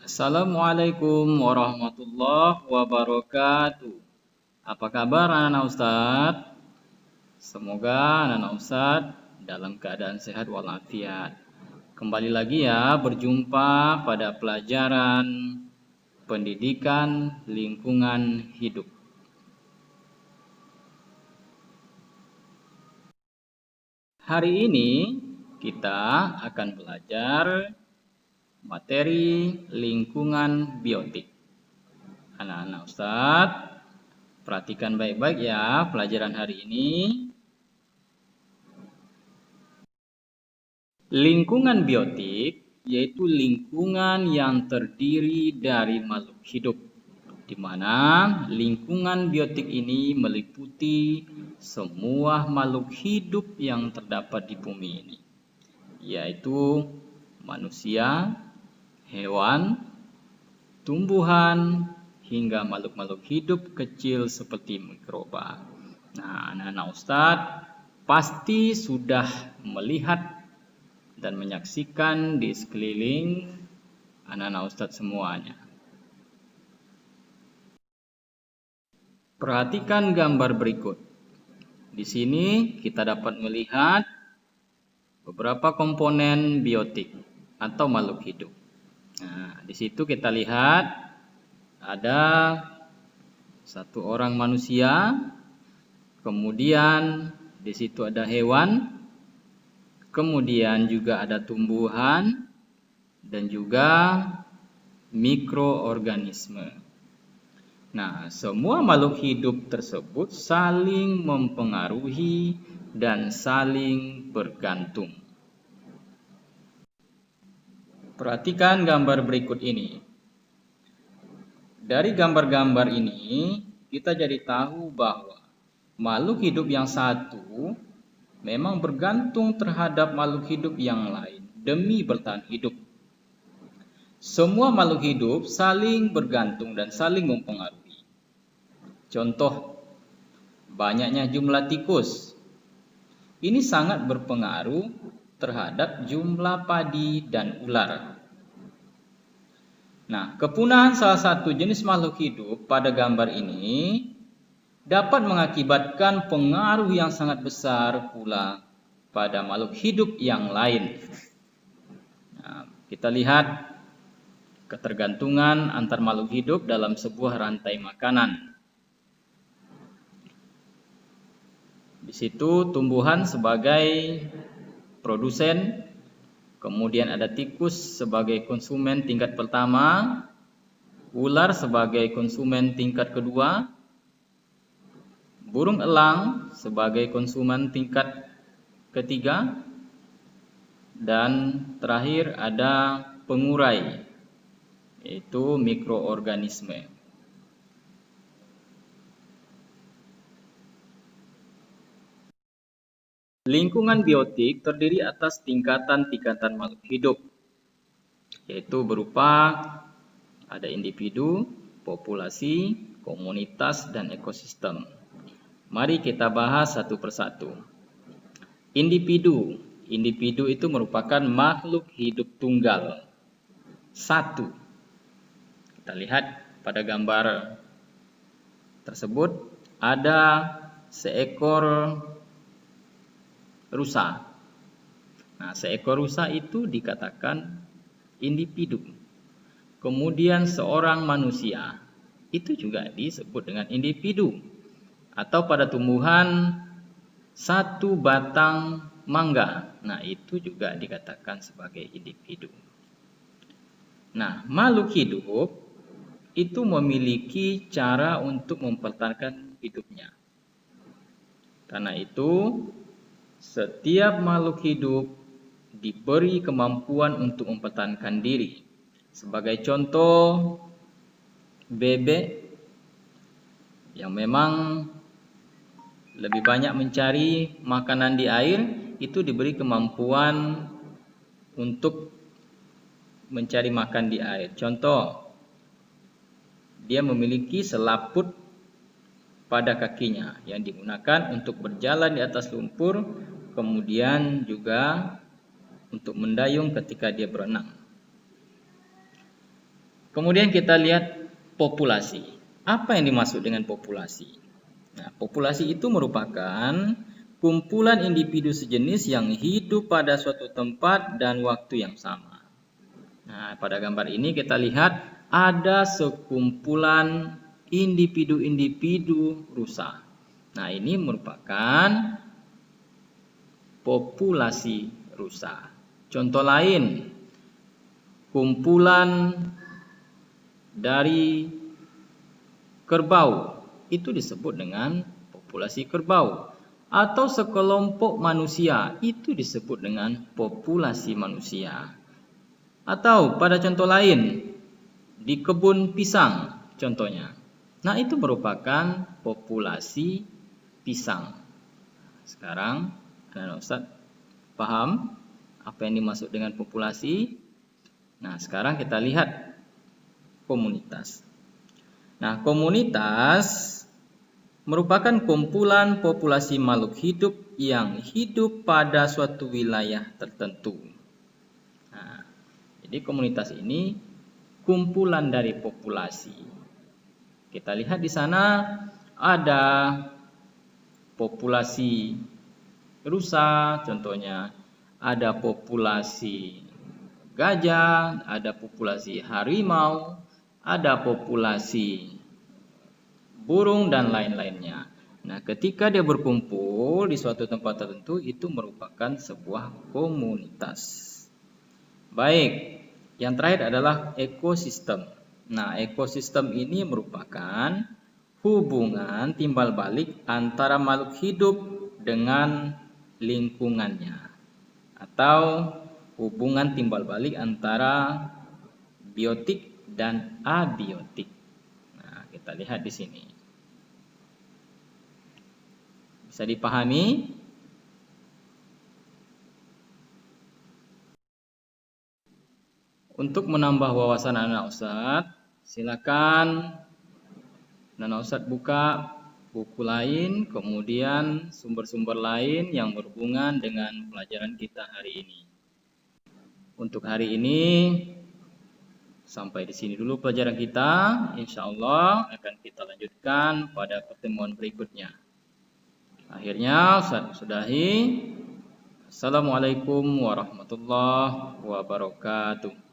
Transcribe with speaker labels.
Speaker 1: Assalamualaikum warahmatullahi wabarakatuh. Apa kabar anak-anak Ustadz? Semoga anak-anak Ustadz dalam keadaan sehat walafiat. Kembali lagi ya berjumpa pada pelajaran pendidikan lingkungan hidup. Hari ini kita akan belajar materi lingkungan biotik. Anak-anak Ustadz, perhatikan baik-baik ya pelajaran hari ini. Lingkungan biotik yaitu lingkungan yang terdiri dari makhluk hidup, di mana lingkungan biotik ini meliputi semua makhluk hidup yang terdapat di bumi ini, yaitu manusia, hewan, tumbuhan, hingga makhluk-makhluk hidup kecil seperti mikroba. Nah, anak-anak Ustadz pasti sudah melihat dan menyaksikan di sekeliling anak-anak Ustadz semuanya. Perhatikan gambar berikut. Di sini kita dapat melihat beberapa komponen biotik atau makhluk hidup. Nah, di situ kita lihat ada satu orang manusia, kemudian di situ ada hewan, kemudian juga ada tumbuhan dan juga mikroorganisme. Nah, semua makhluk hidup tersebut saling mempengaruhi dan saling bergantung. Perhatikan gambar berikut ini. Dari gambar-gambar ini, kita jadi tahu bahwa makhluk hidup yang satu memang bergantung terhadap makhluk hidup yang lain demi bertahan hidup. Semua makhluk hidup saling bergantung dan saling mempengaruhi. Contoh, banyaknya jumlah tikus. Ini sangat berpengaruh terhadap jumlah padi dan ular. Nah, kepunahan salah satu jenis makhluk hidup pada gambar ini dapat mengakibatkan pengaruh yang sangat besar pula pada makhluk hidup yang lain. Nah, kita lihat ketergantungan antar makhluk hidup dalam sebuah rantai makanan. Di situ tumbuhan sebagai produsen, kemudian ada tikus sebagai konsumen tingkat pertama, ular sebagai konsumen tingkat kedua, burung elang sebagai konsumen tingkat ketiga, dan terakhir ada pengurai, yaitu mikroorganisme. Lingkungan biotik terdiri atas tingkatan-tingkatan makhluk hidup, yaitu berupa ada individu, populasi, komunitas, dan ekosistem. Mari kita bahas satu persatu. Individu. Individu itu merupakan makhluk hidup tunggal. Satu. Kita lihat pada gambar tersebut ada seekor rusa. Nah, seekor rusa itu dikatakan individu. Kemudian seorang manusia itu juga disebut dengan individu. Atau pada tumbuhan satu batang mangga. Nah, itu juga dikatakan sebagai individu. Nah, makhluk hidup itu memiliki cara untuk mempertahankan hidupnya. Karena itu, setiap makhluk hidup diberi kemampuan untuk mempertahankan diri. Sebagai contoh, bebek yang memang lebih banyak mencari makanan di air itu diberi kemampuan untuk mencari makan di air. Contoh, dia memiliki selaput pada kakinya yang digunakan untuk berjalan di atas lumpur, kemudian juga untuk mendayung ketika dia berenang. Kemudian kita lihat populasi. Apa yang dimaksud dengan populasi? Nah, populasi itu merupakan kumpulan individu sejenis yang hidup pada suatu tempat dan waktu yang sama. Nah, pada gambar ini kita lihat ada sekumpulan individu-individu rusa. Nah, ini merupakan populasi rusa. Contoh lain, kumpulan dari kerbau itu disebut dengan populasi kerbau. Atau sekelompok manusia itu disebut dengan populasi manusia. Atau pada contoh lain, di kebun pisang contohnya. Nah, itu merupakan populasi pisang. Sekarang anak Ustaz paham apa yang dimaksud dengan populasi? Nah, sekarang kita lihat komunitas. Nah, komunitas merupakan kumpulan populasi makhluk hidup yang hidup pada suatu wilayah tertentu. Nah, jadi komunitas ini kumpulan dari populasi. Kita lihat di sana ada populasi rusa contohnya, ada populasi gajah, ada populasi harimau, ada populasi burung dan lain-lainnya. Nah, ketika dia berkumpul di suatu tempat tertentu itu merupakan sebuah komunitas. Baik, yang terakhir adalah ekosistem. Nah, ekosistem ini merupakan hubungan timbal balik antara makhluk hidup dengan lingkungannya atau hubungan timbal balik antara biotik dan abiotik. Nah, kita lihat di sini. Bisa dipahami? Untuk menambah wawasan anak Ustadz, silakan anak Ustadz buka buku lain, kemudian sumber-sumber lain yang berhubungan dengan pelajaran kita hari ini. Untuk hari ini sampai di sini dulu pelajaran kita. Insya Allah akan kita lanjutkan pada pertemuan berikutnya. Akhirnya Ustadz sudahi. Assalamualaikum warahmatullahi wabarakatuh.